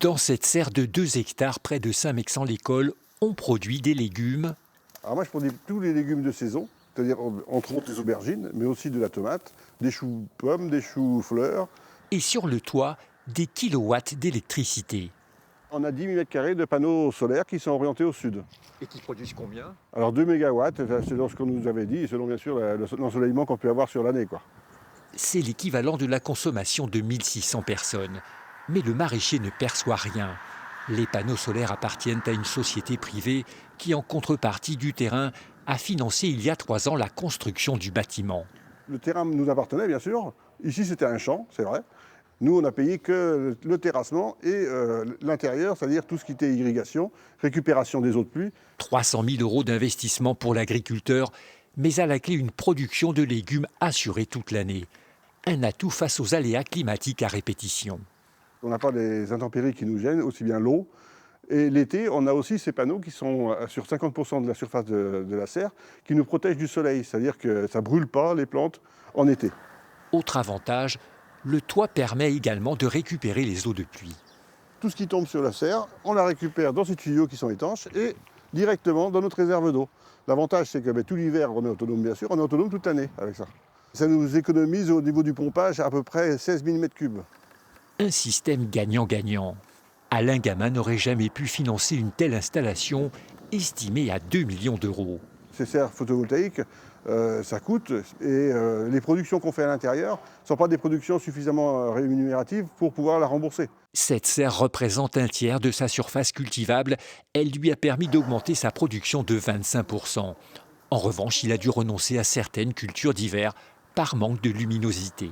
Dans cette serre de 2 hectares près de Saint-Mexan-l'École, on produit des légumes. Alors moi je produis tous les légumes de saison, c'est-à-dire entre autres les aubergines, mais aussi de la tomate, des choux pommes, des choux fleurs. Et sur le toit, des kilowatts d'électricité. On a 10 000 m² de panneaux solaires qui sont orientés au sud. Et qui produisent combien? Alors 2 mégawatts, c'est dans ce qu'on nous avait dit, et selon bien sûr l'ensoleillement qu'on peut avoir sur l'année, quoi. C'est l'équivalent de la consommation de 1600 personnes. Mais le maraîcher ne perçoit rien. Les panneaux solaires appartiennent à une société privée qui, en contrepartie du terrain, a financé il y a 3 ans la construction du bâtiment. Le terrain nous appartenait bien sûr. Ici c'était un champ, c'est vrai. Nous on a payé que le terrassement et l'intérieur, c'est-à-dire tout ce qui était irrigation, récupération des eaux de pluie. 300 000 € d'investissement pour l'agriculteur, mais à la clé une production de légumes assurée toute l'année. Un atout face aux aléas climatiques à répétition. On n'a pas des intempéries qui nous gênent, aussi bien l'eau. Et l'été, on a aussi ces panneaux qui sont sur 50% de la surface de la serre, qui nous protègent du soleil, c'est-à-dire que ça ne brûle pas les plantes en été. Autre avantage, le toit permet également de récupérer les eaux de pluie. Tout ce qui tombe sur la serre, on la récupère dans ces tuyaux qui sont étanches et directement dans notre réserve d'eau. L'avantage, c'est que tout l'hiver, on est autonome bien sûr, on est autonome toute l'année avec ça. Ça nous économise au niveau du pompage à peu près 16 000 m3. Un système gagnant-gagnant. Alain Gamin n'aurait jamais pu financer une telle installation, estimée à 2 millions d'euros. Ces serres photovoltaïques, ça coûte et les productions qu'on fait à l'intérieur ne sont pas des productions suffisamment rémunératives pour pouvoir la rembourser. Cette serre représente un tiers de sa surface cultivable. Elle lui a permis d'augmenter sa production de 25%. En revanche, il a dû renoncer à certaines cultures d'hiver par manque de luminosité.